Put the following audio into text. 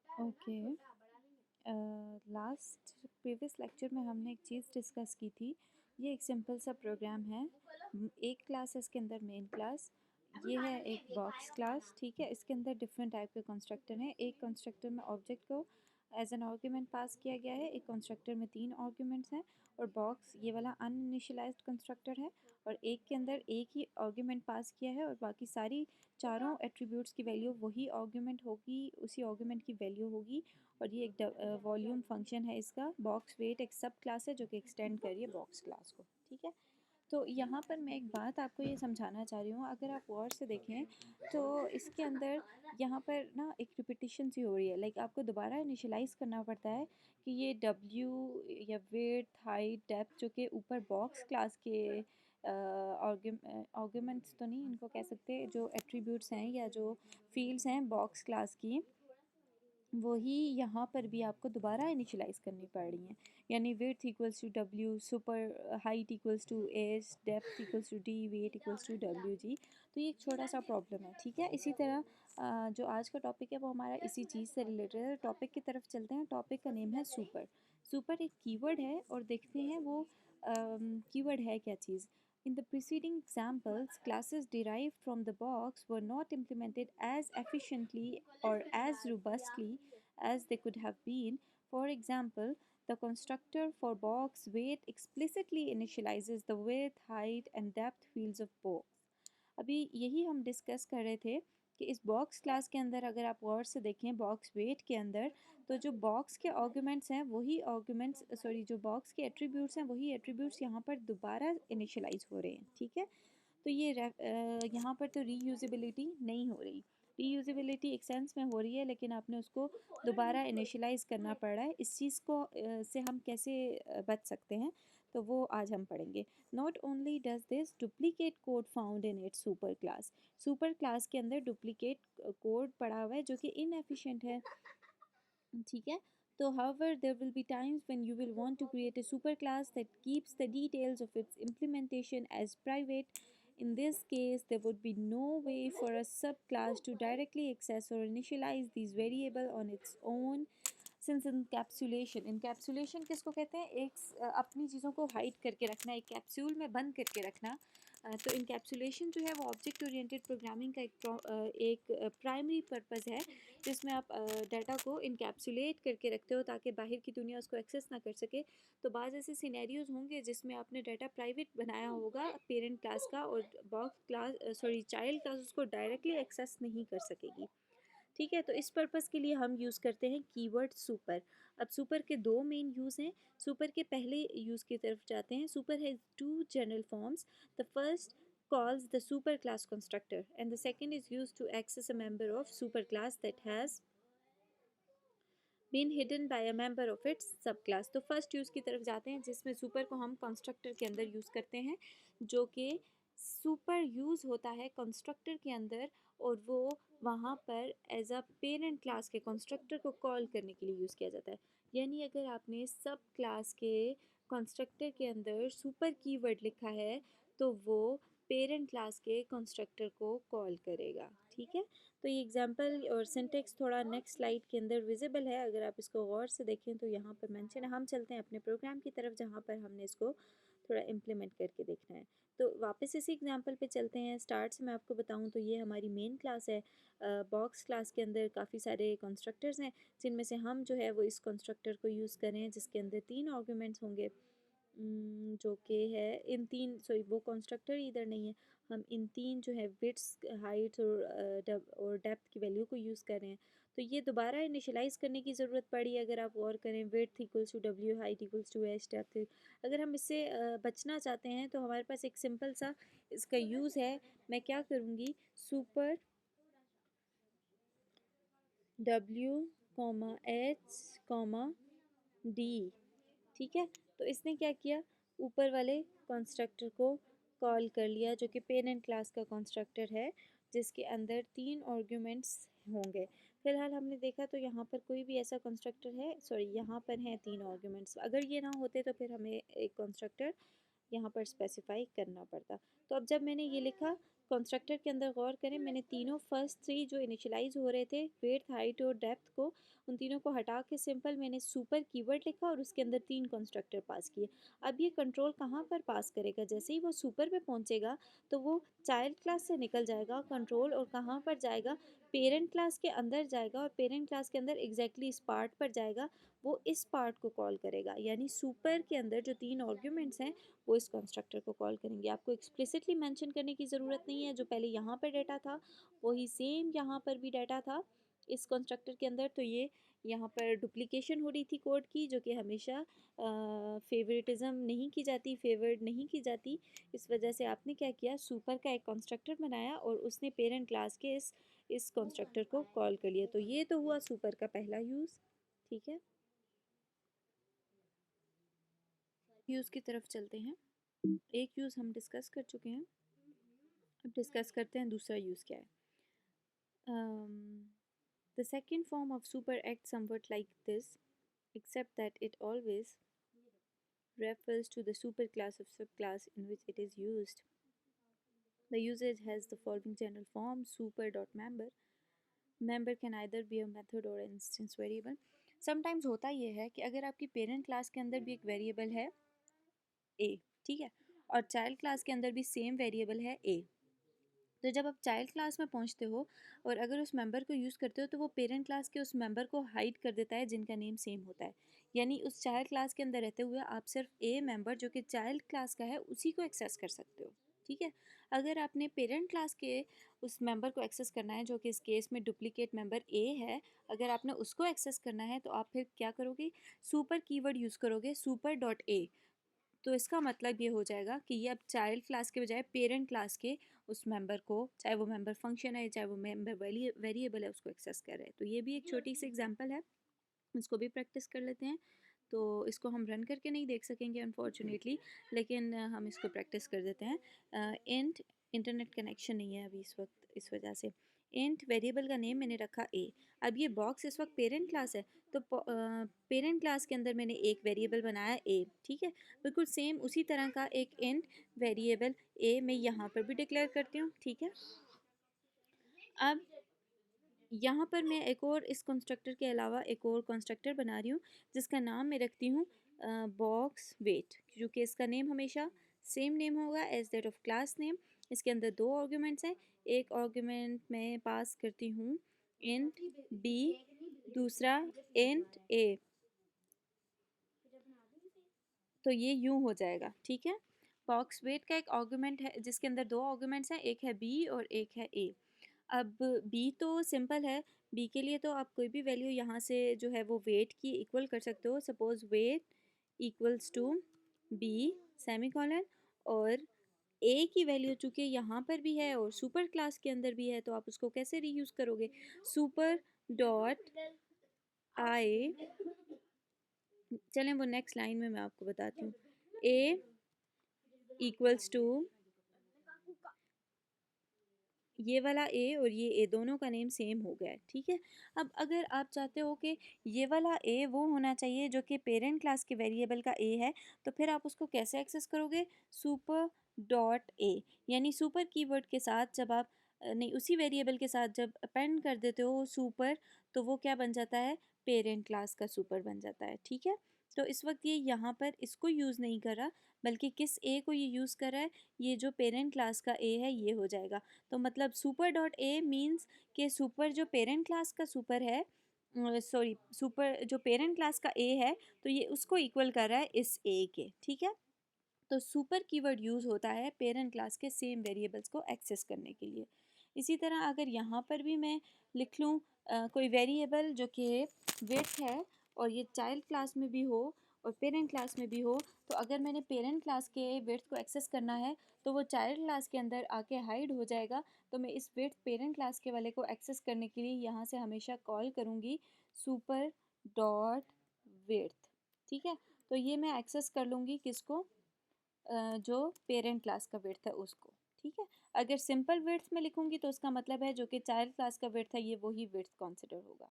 Okay. Last previous lecture में हमने एक चीज़ डिस्कस की थी। ये एक सिंपल सा प्रोग्राम है। एक क्लास है इसके अंदर, मेन क्लास। ये है एक बॉक्स क्लास, ठीक है। इसके अंदर डिफरेंट टाइप के कंस्ट्रक्टर हैं। एक कंस्ट्रक्टर में ऑब्जेक्ट को एज एन आर्ग्यूमेंट पास किया गया है, एक कंस्ट्रक्टर में 3 आर्ग्यूमेंट्स हैं, और बॉक्स ये वाला अनइनिशियलाइज्ड कंस्ट्रक्टर है, और एक के अंदर एक ही आर्ग्यूमेंट पास किया है और बाकी सारी चारों एट्रीब्यूट्स की वैल्यू वही आर्ग्यूमेंट होगी, उसी आर्ग्यूमेंट की वैल्यू होगी। और ये एक वॉल्यूम फंक्शन है इसका। बॉक्स वेट एक सब क्लास है जो कि एक्सटेंड कर रही है बॉक्स क्लास को, ठीक है। तो यहाँ पर मैं एक बात आपको ये समझाना चाह रही हूँ, अगर आप गौर से देखें तो इसके अंदर यहाँ पर ना एक रिपीटिशन सी हो रही है। लाइक आपको दोबारा इनिशियलाइज़ करना पड़ता है कि ये डब्ल्यू या विड्थ, हाइट, डेप्थ जो कि ऊपर बॉक्स क्लास के आर्ग्यूमेंट्स तो नहीं इनको कह सकते, जो एट्रीब्यूट्स हैं या जो फील्ड्स हैं बॉक्स क्लास की, वही यहाँ पर भी आपको दोबारा इनिशियलाइज़ करनी पड़ रही हैं। यानी width equals to W, super height equals to S, depth equals to D, weight equals to W G. तो ये एक छोटा सा प्रॉब्लम है, ठीक है। इसी तरह जो आज का टॉपिक है वो हमारा इसी चीज़ से रिलेटेड है। टॉपिक की तरफ चलते हैं। टॉपिक का नेम है सुपर। सुपर एक कीवर्ड है और देखते हैं वो कीवर्ड है क्या चीज़। In the preceding examples, classes derived from the box were not implemented as efficiently or as robustly as they could have been. For example, the constructor for box weight explicitly initializes the width, height, and depth fields of box. अभी यही हम discuss कर रहे थे कि इस box class के अंदर अगर आप गौर से देखें बॉक्स वेट के अंदर, तो जो बॉक्स के आर्गुमेंट्स हैं वही आर्गुमेंट्स, सॉरी, जो बॉक्स के एट्रीब्यूट्स हैं वही एट्रीब्यूट्स यहाँ पर दोबारा इनिशियलाइज हो रहे हैं, ठीक है। तो ये यहाँ पर तो रीयूजेबिलिटी नहीं हो रही। रीयूजेबिलिटी एक सेंस में हो रही है, लेकिन आपने उसको दोबारा इनिशियलाइज करना पड़ रहा है। इस चीज़ को से हम कैसे बच सकते हैं, तो वो आज हम पढ़ेंगे। Not only does this duplicate code found in its super class. Super class के अंदर डुप्लीकेट कोड पड़ा हुआ है जो कि इनएफिशिएंट है, ठीक है। तो however there will be times when you will want to create a superclass that keeps the details of its implementation as private. In this case there would be no way for a subclass to directly access or initialize these variable on its own. Since encapsulation, encapsulation किसको कहते हैं, एक अपनी चीज़ों को hide करके रखना, एक कैप्सूल में बंद करके रखना। तो इनकैप्सुलेशन जो है वो ऑब्जेक्ट ओरिएंटेड प्रोग्रामिंग का एक प्राइमरी पर्पज़ है, जिसमें आप डाटा को इनकैप्सुलेट करके रखते हो ताकि बाहर की दुनिया उसको एक्सेस ना कर सके। तो बाज़ ऐसे सिनेरियोज़ होंगे जिसमें आपने डाटा प्राइवेट बनाया होगा पेरेंट क्लास का, और box class, sorry, child class उसको डायरेक्टली एक्सेस नहीं कर सकेगी, ठीक है। तो इस पर्पज़ के लिए हम यूज़ करते हैं कीवर्ड सुपर। अब सुपर के दो मेन यूज़ हैं। सुपर के पहले यूज़ की तरफ जाते हैं। Super has two general forms. The first calls the superclass constructor and the second is used to access a member of superclass that has been hidden by a member of its subclass। तो first use की तरफ जाते हैं जिसमें super को हम constructor के अंदर यूज़ करते हैं, जो कि सुपर यूज़ होता है कंस्ट्रक्टर के अंदर, और वो वहाँ पर एज अ पेरेंट क्लास के कंस्ट्रक्टर को कॉल करने के लिए यूज़ किया जाता है। यानी अगर आपने सब क्लास के कंस्ट्रक्टर के अंदर सुपर कीवर्ड लिखा है तो वो पेरेंट क्लास के कंस्ट्रक्टर को कॉल करेगा, ठीक है। तो ये एग्जांपल और सिंटेक्स थोड़ा नेक्स्ट स्लाइड के अंदर विजिबल है, अगर आप इसको गौर से देखें तो यहाँ पर मेंशन है। हम चलते हैं अपने प्रोग्राम की तरफ जहाँ पर हमने इसको थोड़ा इम्प्लीमेंट करके देखना है। तो वापस इसी एग्जांपल पे चलते हैं। स्टार्ट से मैं आपको बताऊँ तो ये हमारी मेन क्लास है। बॉक्स क्लास के अंदर काफ़ी सारे कंस्ट्रक्टर्स हैं, जिनमें से हम जो है वो इस कंस्ट्रक्टर को यूज़ करें जिसके अंदर 3 आर्गूमेंट्स होंगे, जो कि है इन तीन, सॉरी, वो कंस्ट्रक्टर इधर नहीं है। हम इन तीन जो है विड्थ, हाइट और डेप्थ की वैल्यू को यूज़ कर रहे हैं। तो ये दोबारा इनिशियलाइज़ करने की ज़रूरत पड़ी अगर आप गौर करें। Width equals to W, height equals to H, depth. अगर हम इससे बचना चाहते हैं तो हमारे पास एक सिंपल सा इसका यूज़ है। मैं क्या करूँगी, super W comma H comma D, ठीक है। तो इसने क्या किया, ऊपर वाले कंस्ट्रक्टर को कॉल कर लिया जो कि पेरेंट क्लास का कंस्ट्रक्टर है, जिसके अंदर 3 आर्ग्यूमेंट्स होंगे। फिलहाल हमने देखा तो यहाँ पर कोई भी ऐसा कंस्ट्रक्टर है, सॉरी, यहाँ पर हैं 3 आर्ग्यूमेंट्स। अगर ये ना होते तो फिर हमें एक कंस्ट्रक्टर यहाँ पर स्पेसिफाई करना पड़ता। तो अब जब मैंने ये लिखा कंस्ट्रक्टर के अंदर गौर करें, मैंने तीनों फर्स्ट थ्री जो इनिशियलाइज हो रहे थे विड्थ, हाइट और डेप्थ को, उन तीनों को हटा के सिंपल मैंने सुपर कीवर्ड लिखा और उसके अंदर 3 कंस्ट्रक्टर पास किए। अब ये कंट्रोल कहाँ पर पास करेगा, जैसे ही वो सुपर पे पहुँचेगा तो वो चाइल्ड क्लास से निकल जाएगा कंट्रोल और कहाँ पर जाएगा, पेरेंट क्लास के अंदर जाएगा और पेरेंट क्लास के अंदर एग्जैक्टली इस पार्ट पर जाएगा, वो इस पार्ट को कॉल करेगा। यानी सुपर के अंदर जो 3 आर्ग्यूमेंट्स हैं वो इस कंस्ट्रक्टर को कॉल करेंगे। आपको एक्सप्लिसिटली मेंशन करने की ज़रूरत नहीं है, जो पहले यहाँ पर डाटा था वही सेम यहाँ पर भी डाटा था इस कंस्ट्रक्टर के अंदर। तो ये यहाँ पर डुप्लीकेशन हो रही थी कोड की, जो कि हमेशा फेवरेटिज्म नहीं की जाती, फेवर्ड नहीं की जाती। इस वजह से आपने क्या किया, सुपर का एक कंस्ट्रक्टर बनाया और उसने पेरेंट क्लास के इस कंस्ट्रक्टर को कॉल कर लिया। तो ये तो हुआ सुपर का पहला यूज़। ठीक है, यूज़ की तरफ चलते हैं। एक यूज़ हम डिस्कस कर चुके हैं, अब डिस्कस करते हैं दूसरा यूज़ क्या है। The second form of super acts somewhat like this, except that it always refers to the superclass of subclass in which it is used. The usage has the following general form: super.member. Member can either be a method or an instance variable. Sometimes होता ये है कि अगर आपकी parent class के अंदर भी एक वेरिएबल है a, ठीक है, और चाइल्ड क्लास के अंदर भी सेम वेरिएबल है a, तो जब आप चाइल्ड क्लास में पहुंचते हो और अगर उस मेंबर को यूज़ करते हो तो वो पेरेंट क्लास के उस मेंबर को हाइड कर देता है जिनका नेम सेम होता है। यानी उस चाइल्ड क्लास के अंदर रहते हुए आप सिर्फ ए मेंबर जो कि चाइल्ड क्लास का है उसी को एक्सेस कर सकते हो। ठीक है, अगर आपने पेरेंट क्लास के उस मेंबर को एक्सेस करना है जो कि इस केस में डुप्लीकेट मेंबर ए है, अगर आपने उसको एक्सेस करना है तो आप फिर क्या करोगे, सुपर कीवर्ड यूज़ करोगे, सुपर डॉट ए। तो इसका मतलब ये हो जाएगा कि ये अब चाइल्ड क्लास के बजाय पेरेंट क्लास के उस मेंबर को, चाहे वो मेंबर फंक्शन है चाहे वो मेंबर वेरिएबल है, उसको एक्सेस कर रहे हैं। तो ये भी एक छोटी सी एग्जांपल है, इसको भी प्रैक्टिस कर लेते हैं। तो इसको हम रन करके नहीं देख सकेंगे अनफॉर्चुनेटली, लेकिन हम इसको प्रैक्टिस कर देते हैं। इंटरनेट कनेक्शन नहीं है अभी इस वक्त, इस वजह से। इंट वेरिएबल का नेम मैंने रखा ए। अब ये बॉक्स इस वक्त पेरेंट क्लास है, तो पेरेंट क्लास के अंदर मैंने एक वेरिएबल बनाया ए। ठीक है, बिल्कुल सेम उसी तरह का एक इंट वेरिएबल ए मैं यहाँ पर भी डिक्लेयर करती हूँ। ठीक है, अब यहाँ पर मैं एक और इस कंस्ट्रक्टर के अलावा एक और कंस्ट्रक्टर बना रही हूँ जिसका नाम मैं रखती हूँ बॉक्स वेट, क्योंकि इसका नेम हमेशा सेम नेम होगा as that of class name. इसके अंदर 2 आर्ग्यूमेंट्स हैं, एक आर्ग्यूमेंट मैं पास करती हूँ इंट बी, दूसरा इंट ए। तो ये यूँ हो जाएगा। ठीक है, बॉक्स वेट का एक आर्ग्यूमेंट है जिसके अंदर 2 आर्ग्यूमेंट्स हैं, एक है बी और एक है ए। अब बी तो सिंपल है, बी के लिए तो आप कोई भी वैल्यू यहाँ से जो है वो वेट की इक्वल कर सकते हो। Suppose weight equals to B semicolon, और ए की वैल्यू चूँकि यहाँ पर भी है और सुपर क्लास के अंदर भी है, तो आप उसको कैसे रीयूज़ करोगे, सुपर डॉट आई। चलें वो नेक्स्ट लाइन में मैं आपको बताती हूँ। ए इक्वल्स टू ये वाला ए और ये ए दोनों का नेम सेम हो गया है। ठीक है, अब अगर आप चाहते हो कि ये वाला ए वो होना चाहिए जो कि पेरेंट क्लास के वेरिएबल का ए है, तो फिर आप उसको कैसे एक्सेस करोगे, सुपर डॉट ए। यानी सुपर कीवर्ड के साथ जब आप नहीं, उसी वेरिएबल के साथ जब अपेंड कर देते हो सुपर, तो वो क्या बन जाता है, पेरेंट क्लास का सुपर बन जाता है। ठीक है, तो इस वक्त ये यहाँ पर इसको यूज़ नहीं कर रहा, बल्कि किस ए को ये यूज़ कर रहा है, ये जो पेरेंट क्लास का ए है ये हो जाएगा। तो मतलब सुपर डॉट ए मीन्स कि सुपर जो पेरेंट क्लास का सुपर है, सॉरी सुपर जो पेरेंट क्लास का ए है, तो ये उसको इक्वल कर रहा है इस ए के। ठीक है, तो सुपर कीवर्ड यूज़ होता है पेरेंट क्लास के सेम वेरिएबल्स को एक्सेस करने के लिए। इसी तरह अगर यहाँ पर भी मैं लिख लूँ कोई वेरिएबल जो कि विड्थ है और ये चाइल्ड क्लास में भी हो और पेरेंट क्लास में भी हो, तो अगर मैंने पेरेंट क्लास के विड्थ को एक्सेस करना है तो वो चाइल्ड क्लास के अंदर आके हाइड हो जाएगा। तो मैं इस विड्थ पेरेंट क्लास के वाले को एक्सेस करने के लिए यहाँ से हमेशा कॉल करूँगी सुपर डॉट विड्थ। ठीक है, तो ये मैं एक्सेस कर लूँगी किसको, जो पेरेंट क्लास का विड्थ है उसको। ठीक है, अगर सिंपल विड्थ में लिखूंगी तो उसका मतलब है जो कि चाइल्ड क्लास का विड्थ है ये वही विड्थ कंसिडर होगा।